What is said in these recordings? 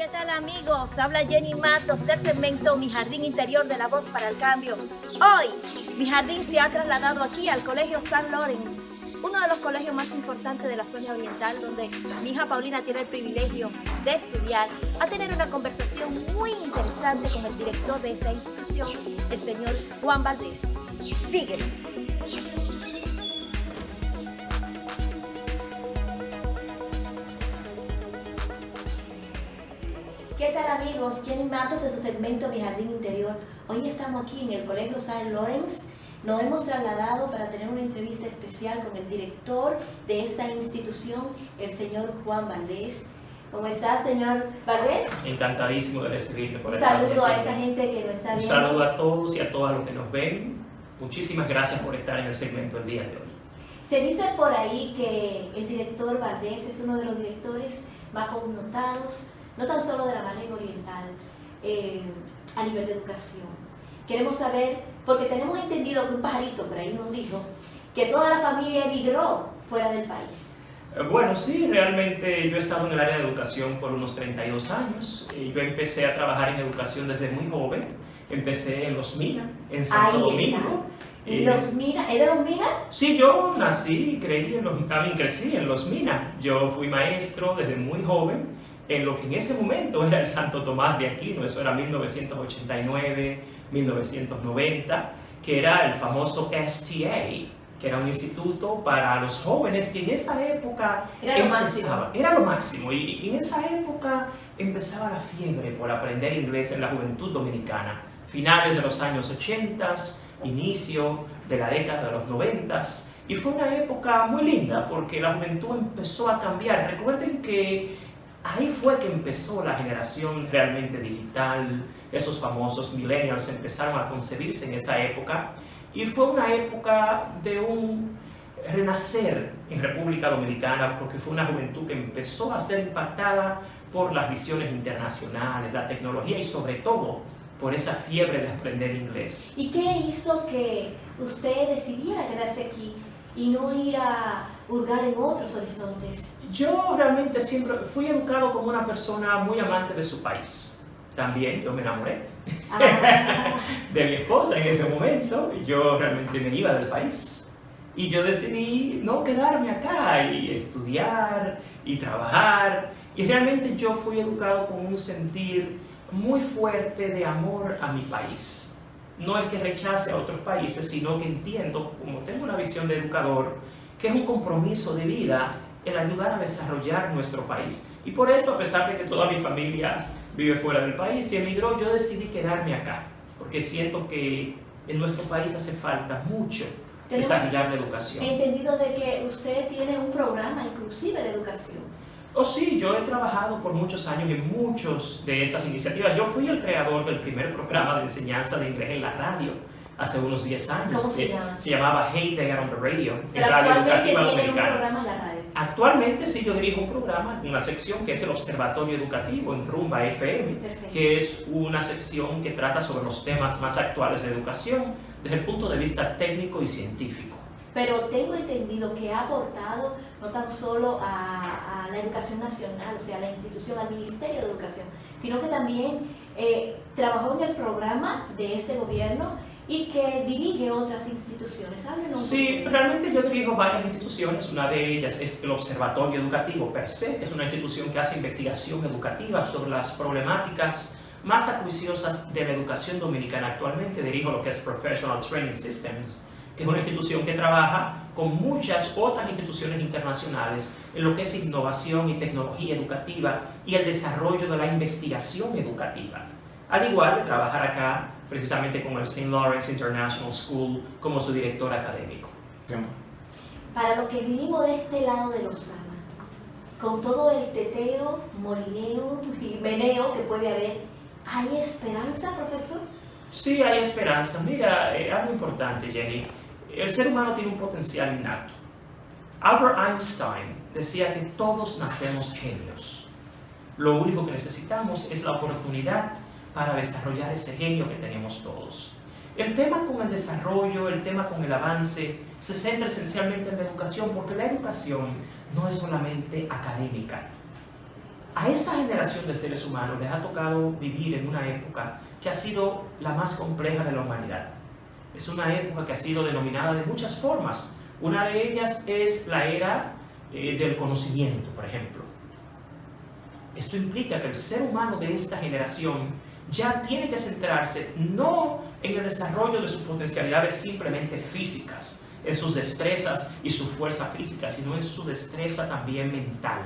¿Qué tal, amigos? Habla Jenny Matos del segmento Mi Jardín Interior de La Voz para el Cambio. Hoy, mi jardín se ha trasladado aquí al Colegio St. Lawrence, uno de los colegios más importantes de la zona oriental, donde mi hija Paulina tiene el privilegio de estudiar, a tener una conversación muy interesante con el director de esta institución, el señor Juan Valdés. Sígueme. ¿Qué tal, amigos? Jenny Matos de su segmento Mi Jardín Interior. Hoy estamos aquí en el Colegio St. Lawrence. Nos hemos trasladado para tener una entrevista especial con el director de esta institución, el señor Juan Valdés. ¿Cómo está, señor Valdés? Encantadísimo de recibirte por Un saludo a esa gente que nos está viendo. Un saludo a todos y a todas los que nos ven. Muchísimas gracias por estar en el segmento el día de hoy. Se dice por ahí que el director Valdés es uno de los directores más connotados, no tan solo de la Margen Oriental, a nivel de educación. Queremos saber, porque tenemos entendido que un pajarito por ahí nos dijo que toda la familia emigró fuera del país. Bueno, sí, realmente yo he estado en el área de educación por unos 32 años. Yo empecé a trabajar en educación desde muy joven. Empecé en Los Minas, en Santo Domingo. ¿Y Los Minas? ¿Es de Los Minas? Sí, yo nací y crecí en Los Minas. Yo fui maestro desde muy joven en lo que en ese momento era el Santo Tomás de Aquino. Eso era 1989, 1990, que era el famoso STA, que era un instituto para los jóvenes que en esa época era lo máximo. Y en esa época empezaba la fiebre por aprender inglés en la juventud dominicana. Finales de los años 80, inicio de la década de los 90, y fue una época muy linda porque la juventud empezó a cambiar. Recuerden que ahí fue que empezó la generación realmente digital. Esos famosos millennials empezaron a concebirse en esa época, y fue una época de un renacer en República Dominicana, porque fue una juventud que empezó a ser impactada por las visiones internacionales, la tecnología y sobre todo por esa fiebre de aprender inglés. ¿Y qué hizo que usted decidiera quedarse aquí y no ir a hurgar en otros horizontes? Yo realmente siempre fui educado como una persona muy amante de su país. También yo me enamoré de mi esposa en ese momento. Yo realmente me iba del país. Y yo decidí no quedarme acá y estudiar y trabajar. Y realmente yo fui educado con un sentir muy fuerte de amor a mi país. No es que rechace a otros países, sino que entiendo, como tengo una visión de educador, que es un compromiso de vida el ayudar a desarrollar nuestro país. Y por eso, a pesar de que toda mi familia vive fuera del país y emigró, yo decidí quedarme acá, porque siento que en nuestro país hace falta mucho desarrollar la educación. He entendido de que usted tiene un programa inclusive de educación. Oh, sí, yo he trabajado por muchos años en muchas de esas iniciativas. Yo fui el creador del primer programa de enseñanza de inglés en la radio hace unos 10 años. ¿Cómo se llama? Se llamaba Hey There on the Radio, en Radio Radio Educativa Dominicana. Dominicana. Un programa en la radio. Actualmente sí, yo dirijo un programa, una sección que es el Observatorio Educativo en Rumba FM. Perfecto. Que es una sección que trata sobre los temas más actuales de educación desde el punto de vista técnico y científico. Pero tengo entendido que ha aportado no tan solo a la educación nacional, o sea, a la institución, al Ministerio de Educación, sino que también trabajó en el programa de este gobierno y que dirige otras instituciones. Háblenos. Sí, realmente yo dirijo varias instituciones. Una de ellas es el Observatorio Educativo per se, que es una institución que hace investigación educativa sobre las problemáticas más acuciosas de la educación dominicana. Actualmente dirijo lo que es Professional Training Systems, que es una institución que trabaja con muchas otras instituciones internacionales en lo que es innovación y tecnología educativa y el desarrollo de la investigación educativa. Al igual de trabajar acá precisamente con el St. Lawrence International School como su director académico. Para los que vivimos de este lado de Lozama, con todo el teteo, molineo y meneo que puede haber, ¿hay esperanza, profesor? Sí, hay esperanza. Mira, algo importante, Jenny. El ser humano tiene un potencial innato. Albert Einstein decía que todos nacemos genios. Lo único que necesitamos es la oportunidad para desarrollar ese genio que tenemos todos. El tema con el desarrollo, el tema con el avance, se centra esencialmente en la educación, porque la educación no es solamente académica. A esta generación de seres humanos les ha tocado vivir en una época que ha sido la más compleja de la humanidad. Es una época que ha sido denominada de muchas formas. Una de ellas es la era del conocimiento, por ejemplo. Esto implica que el ser humano de esta generación ya tiene que centrarse no en el desarrollo de sus potencialidades simplemente físicas, en sus destrezas y su fuerza física, sino en su destreza también mental.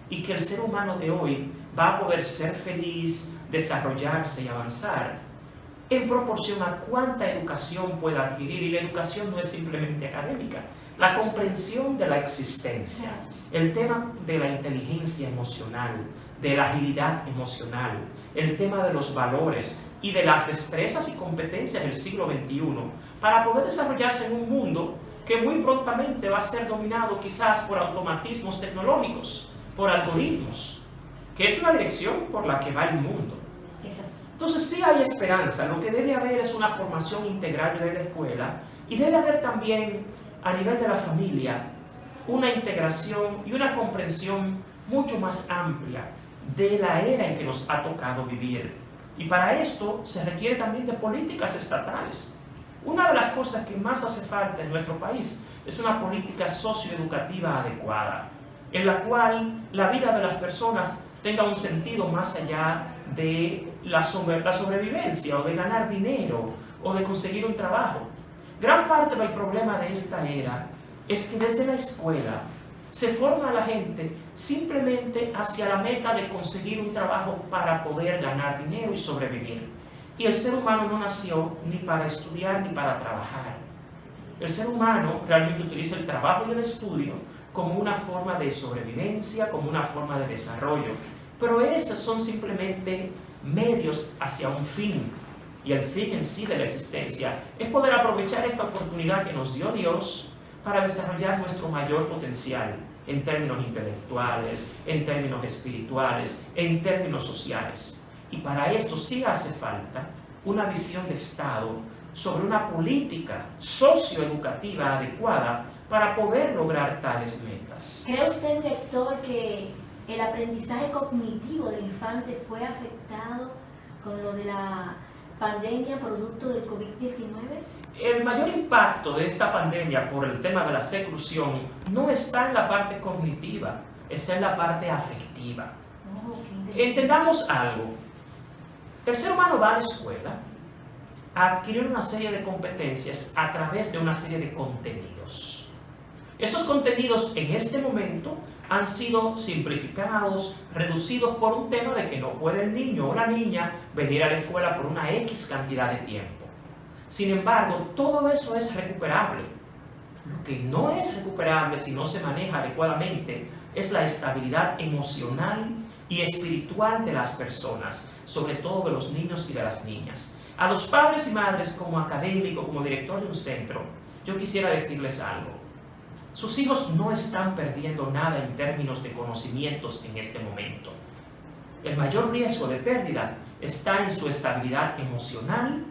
Y que el ser humano de hoy va a poder ser feliz, desarrollarse y avanzar en proporción a cuánta educación pueda adquirir. Y la educación no es simplemente académica, la comprensión de la existencia, el tema de la inteligencia emocional, de la agilidad emocional, el tema de los valores y de las destrezas y competencias del siglo XXI para poder desarrollarse en un mundo que muy prontamente va a ser dominado quizás por automatismos tecnológicos, por algoritmos, que es una dirección por la que va el mundo. Es así. Entonces sí hay esperanza. Lo que debe haber es una formación integral de la escuela y debe haber también a nivel de la familia una integración y una comprensión mucho más amplia de la era en que nos ha tocado vivir. Y para esto se requiere también de políticas estatales. Una de las cosas que más hace falta en nuestro país es una política socioeducativa adecuada, en la cual la vida de las personas tenga un sentido más allá de la sobrevivencia o de ganar dinero o de conseguir un trabajo. Gran parte del problema de esta era es que desde la escuela se forma a la gente simplemente hacia la meta de conseguir un trabajo para poder ganar dinero y sobrevivir. Y el ser humano no nació ni para estudiar ni para trabajar. El ser humano realmente utiliza el trabajo y el estudio como una forma de sobrevivencia, como una forma de desarrollo. Pero esos son simplemente medios hacia un fin. Y el fin en sí de la existencia es poder aprovechar esta oportunidad que nos dio Dios para desarrollar nuestro mayor potencial en términos intelectuales, en términos espirituales, en términos sociales. Y para esto sí hace falta una visión de Estado sobre una política socioeducativa adecuada para poder lograr tales metas. ¿Cree usted, director, que el aprendizaje cognitivo del infante fue afectado con lo de la pandemia producto del COVID-19? El mayor impacto de esta pandemia por el tema de la seclusión no está en la parte cognitiva, está en la parte afectiva. Entendamos algo. El ser humano va a la escuela a adquirir una serie de competencias a través de una serie de contenidos. Esos contenidos en este momento han sido simplificados, reducidos por un tema de que no puede el niño o la niña venir a la escuela por una X cantidad de tiempo. Sin embargo, todo eso es recuperable. Lo que no es recuperable si no se maneja adecuadamente es la estabilidad emocional y espiritual de las personas, sobre todo de los niños y de las niñas. A los padres y madres, como académico, como director de un centro, yo quisiera decirles algo. Sus hijos no están perdiendo nada en términos de conocimientos en este momento. El mayor riesgo de pérdida está en su estabilidad emocional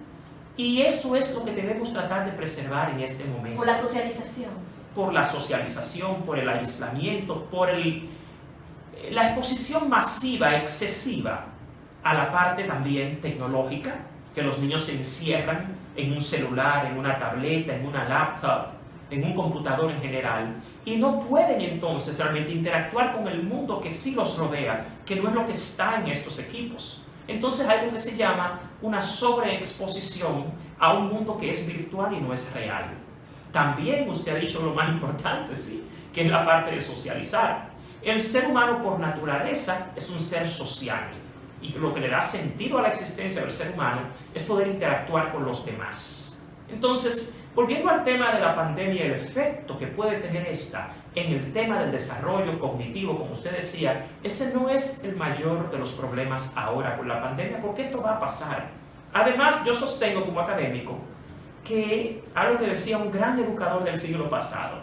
y eso es lo que debemos tratar de preservar en este momento. Por la socialización. Por la socialización, por el aislamiento, por la exposición masiva, excesiva a la parte también tecnológica, que los niños se encierran en un celular, en una tableta, en una laptop, en un computador en general, y no pueden entonces realmente interactuar con el mundo que sí los rodea, que no es lo que está en estos equipos. Entonces hay algo que se llama una sobreexposición a un mundo que es virtual y no es real. También usted ha dicho lo más importante, ¿sí?, que es la parte de socializar. El ser humano por naturaleza es un ser social y lo que le da sentido a la existencia del ser humano es poder interactuar con los demás. Entonces, volviendo al tema de la pandemia y el efecto que puede tener esta en el tema del desarrollo cognitivo, como usted decía, ese no es el mayor de los problemas ahora con la pandemia, porque esto va a pasar. Además, yo sostengo como académico que algo que decía un gran educador del siglo pasado,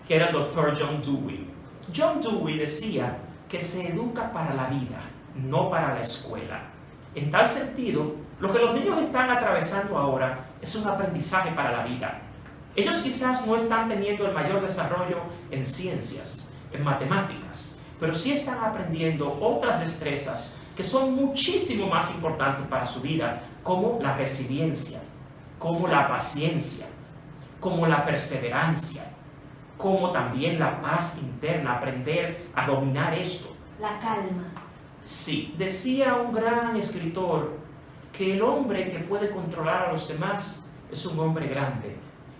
que era el doctor John Dewey. John Dewey decía que se educa para la vida, no para la escuela. En tal sentido, lo que los niños están atravesando ahora es un aprendizaje para la vida. Ellos quizás no están teniendo el mayor desarrollo en ciencias, en matemáticas, pero sí están aprendiendo otras destrezas que son muchísimo más importantes para su vida, como la resiliencia, como la paciencia, como la perseverancia, como también la paz interna, aprender a dominar esto. La calma. Sí, decía un gran escritor que el hombre que puede controlar a los demás es un hombre grande,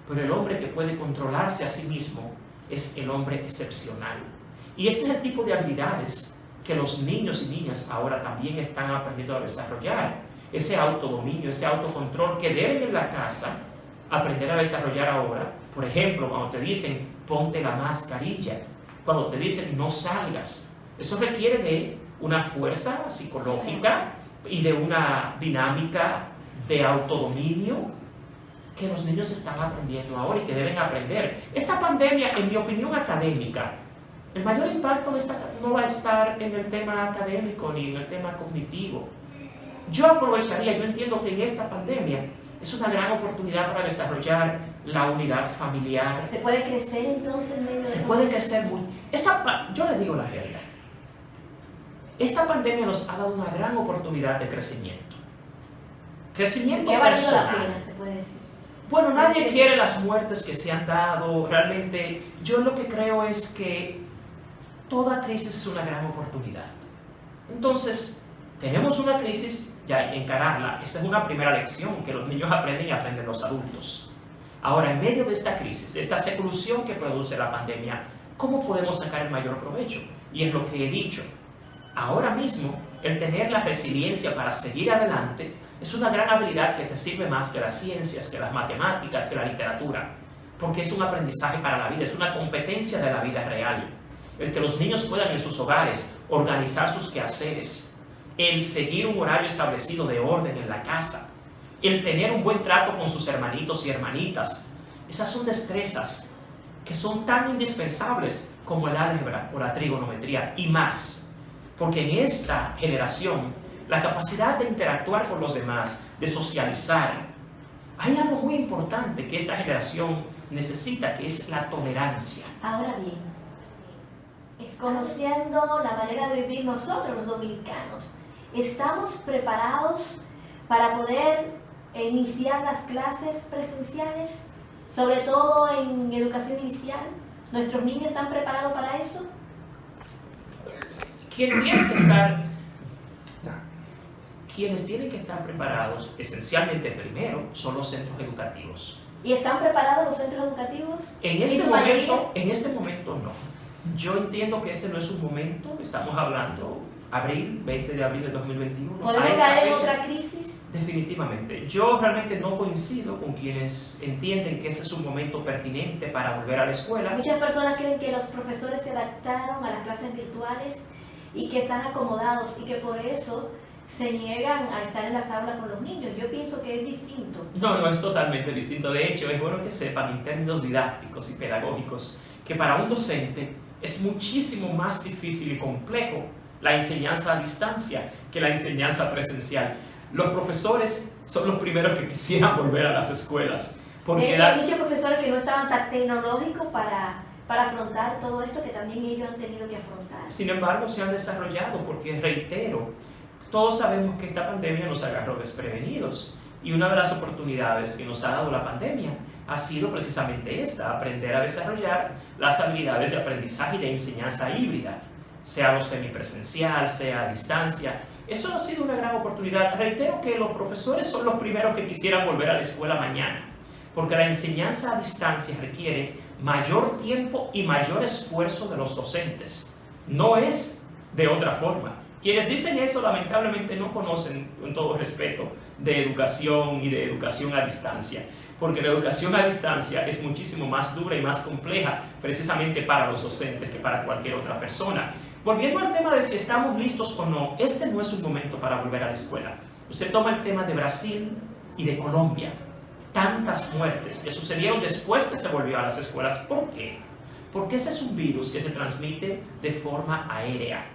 pero el hombre que puede controlarse a sí mismo es el hombre excepcional. Y este es el tipo de habilidades que los niños y niñas ahora también están aprendiendo a desarrollar. Ese autodominio, ese autocontrol que deben en la casa aprender a desarrollar ahora. Por ejemplo, cuando te dicen ponte la mascarilla, cuando te dicen no salgas, eso requiere de una fuerza psicológica y de una dinámica de autodominio que los niños están aprendiendo ahora y que deben aprender. Esta pandemia, en mi opinión académica, el mayor impacto no va a estar en el tema académico ni en el tema cognitivo. Yo entiendo que en esta pandemia es una gran oportunidad para desarrollar la unidad familiar. ¿Se puede crecer entonces en medio de Se puede crecer mucho. Yo le digo la realidad. Esta pandemia nos ha dado una gran oportunidad de crecimiento. Crecimiento ¿Qué ha valido personal. la pena, se puede decir? Bueno, nadie quiere las muertes que se han dado. Realmente, yo lo que creo es que toda crisis es una gran oportunidad. Entonces, tenemos una crisis, ya hay que encararla. Esa es una primera lección que los niños aprenden y aprenden los adultos. Ahora, en medio de esta crisis, de esta evolución que produce la pandemia, ¿cómo podemos sacar el mayor provecho? Y es lo que he dicho. Ahora mismo, el tener la resiliencia para seguir adelante es una gran habilidad que te sirve más que las ciencias, que las matemáticas, que la literatura, porque es un aprendizaje para la vida, es una competencia de la vida real. El que los niños puedan en sus hogares organizar sus quehaceres, el seguir un horario establecido de orden en la casa, el tener un buen trato con sus hermanitos y hermanitas, esas son destrezas que son tan indispensables como el álgebra o la trigonometría y más. Porque en esta generación, la capacidad de interactuar con los demás, de socializar, hay algo muy importante que esta generación necesita, que es la tolerancia. Ahora bien, conociendo la manera de vivir nosotros los dominicanos, ¿estamos preparados para poder iniciar las clases presenciales, sobre todo en educación inicial? ¿Nuestros niños están preparados para eso? Quienes tienen que estar preparados, esencialmente primero, son los centros educativos. ¿Y están preparados los centros educativos? En este momento no. Yo entiendo que este no es un momento, estamos hablando 20 de abril de 2021. ¿Podemos caer en otra crisis? Definitivamente. Yo realmente no coincido con quienes entienden que ese es un momento pertinente para volver a la escuela. Muchas personas creen que los profesores se adaptaron a las clases virtuales y que están acomodados y que por eso se niegan a estar en las aulas con los niños. Yo pienso que es distinto. No es totalmente distinto. De hecho, es bueno que sepan en términos didácticos y pedagógicos que para un docente es muchísimo más difícil y complejo la enseñanza a distancia que la enseñanza presencial. Los profesores son los primeros que quisieran volver a las escuelas. Porque de hecho, hay muchos profesores que no estaban tan tecnológicos para afrontar todo esto que también ellos han tenido que afrontar. Sin embargo, se han desarrollado porque, reitero, todos sabemos que esta pandemia nos agarró desprevenidos y una de las oportunidades que nos ha dado la pandemia ha sido precisamente esta, aprender a desarrollar las habilidades de aprendizaje y de enseñanza híbrida, sea lo semipresencial, sea a distancia. Eso ha sido una gran oportunidad. Reitero que los profesores son los primeros que quisieran volver a la escuela mañana, porque la enseñanza a distancia requiere mayor tiempo y mayor esfuerzo de los docentes. No es de otra forma. Quienes dicen eso lamentablemente no conocen, con todo respeto, de educación y de educación a distancia, porque la educación a distancia es muchísimo más dura y más compleja precisamente para los docentes que para cualquier otra persona. Volviendo al tema de si estamos listos o no, este no es un momento para volver a la escuela. Usted toma el tema de Brasil y de Colombia. Tantas muertes que sucedieron después que se volvió a las escuelas. ¿Por qué? Porque ese es un virus que se transmite de forma aérea.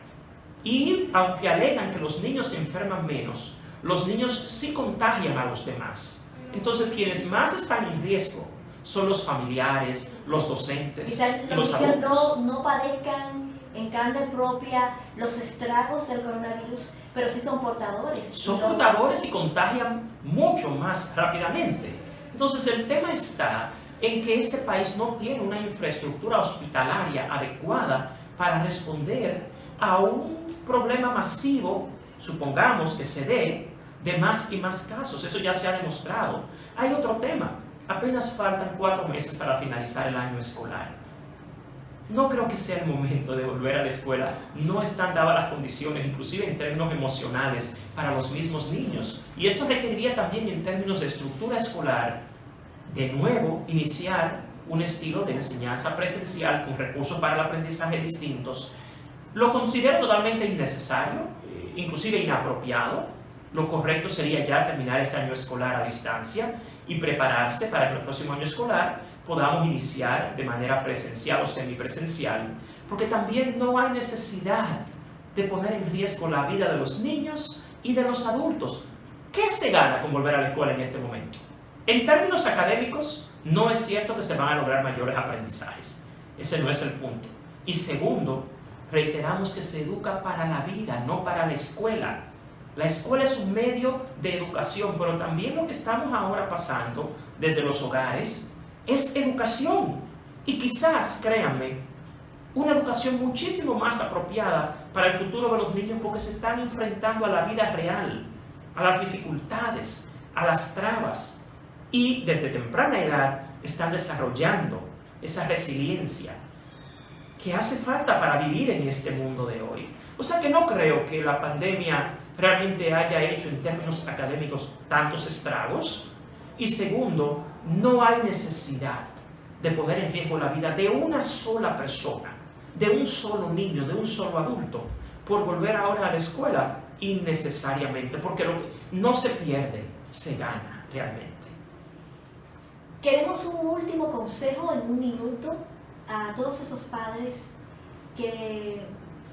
Y aunque alegan que los niños se enferman menos, los niños sí contagian a los demás. Entonces, quienes más están en riesgo son los familiares, los docentes, quizás los niños adultos. no padezcan en carne propia los estragos del coronavirus, pero sí son portadores. Son portadores y contagian mucho más rápidamente. Entonces el tema está en que este país no tiene una infraestructura hospitalaria adecuada para responder a un problema masivo, supongamos que se dé, de más y más casos. Eso ya se ha demostrado. Hay otro tema. Apenas faltan 4 meses para finalizar el año escolar. No creo que sea el momento de volver a la escuela. No están dadas las condiciones, inclusive en términos emocionales, para los mismos niños. Y esto requeriría también en términos de estructura escolar, de nuevo, iniciar un estilo de enseñanza presencial con recursos para el aprendizaje distintos. Lo considero totalmente innecesario, inclusive inapropiado. Lo correcto sería ya terminar este año escolar a distancia y prepararse para que el próximo año escolar podamos iniciar de manera presencial o semipresencial, porque también no hay necesidad de poner en riesgo la vida de los niños y de los adultos. ¿Qué se gana con volver a la escuela en este momento? En términos académicos, no es cierto que se van a lograr mayores aprendizajes. Ese no es el punto. Y segundo, reiteramos que se educa para la vida, no para la escuela. La escuela es un medio de educación, pero también lo que estamos ahora pasando desde los hogares es educación. Y quizás, créanme, una educación muchísimo más apropiada para el futuro de los niños, porque se están enfrentando a la vida real, a las dificultades, a las trabas, y desde temprana edad están desarrollando esa resiliencia que hace falta para vivir en este mundo de hoy. O sea que no creo que la pandemia realmente haya hecho en términos académicos tantos estragos. Y segundo, no hay necesidad de poner en riesgo la vida de una sola persona, de un solo niño, de un solo adulto, por volver ahora a la escuela innecesariamente, porque lo que no se pierde, se gana realmente. Queremos un último consejo en un minuto a todos esos padres que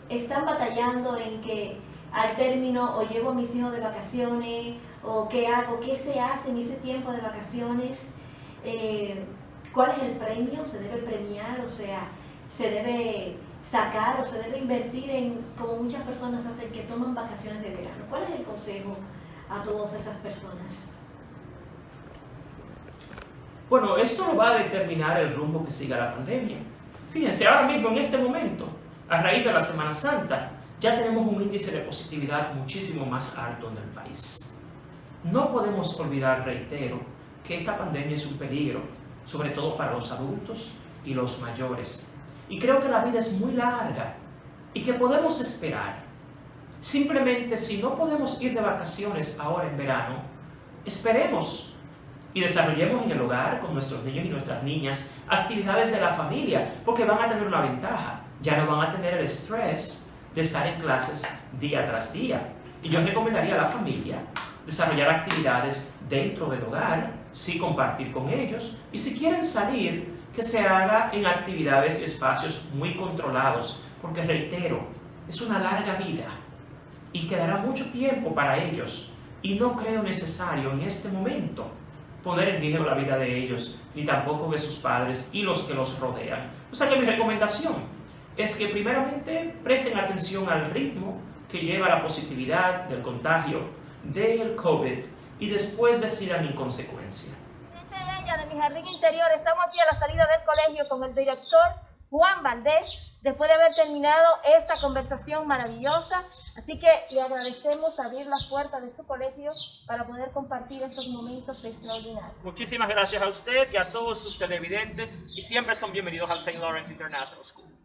están batallando en que al término o llevo a mis hijos de vacaciones o qué hago, qué se hace en ese tiempo de vacaciones, cuál es el premio, se debe premiar, o sea, se debe sacar o se debe invertir en, como muchas personas hacen, que toman vacaciones de verano. ¿Cuál es el consejo a todas esas personas? Bueno, esto lo va a determinar el rumbo que siga la pandemia. Fíjense, ahora mismo, en este momento, a raíz de la Semana Santa, ya tenemos un índice de positividad muchísimo más alto en el país. No podemos olvidar, reitero, que esta pandemia es un peligro, sobre todo para los adultos y los mayores. Y creo que la vida es muy larga y que podemos esperar. Simplemente, si no podemos ir de vacaciones ahora en verano, esperemos y desarrollemos en el hogar con nuestros niños y nuestras niñas actividades de la familia, porque van a tener una ventaja. Ya no van a tener el estrés de estar en clases día tras día. Y yo recomendaría a la familia desarrollar actividades dentro del hogar, sí compartir con ellos, y si quieren salir, que se haga en actividades y espacios muy controlados, porque reitero, es una larga vida y quedará mucho tiempo para ellos, y no creo necesario en este momento poner en riesgo la vida de ellos, ni tampoco de sus padres y los que los rodean. O sea que mi recomendación es que primeramente presten atención al ritmo que lleva la positividad del contagio del COVID y después decidan en consecuencia. De mi jardín interior, estamos aquí a la salida del colegio con el director Juan Valdés, después de haber terminado esta conversación maravillosa. Así que le agradecemos abrir las puertas de su colegio para poder compartir estos momentos extraordinarios. Muchísimas gracias a usted y a todos sus televidentes, y siempre son bienvenidos al St. Lawrence International School.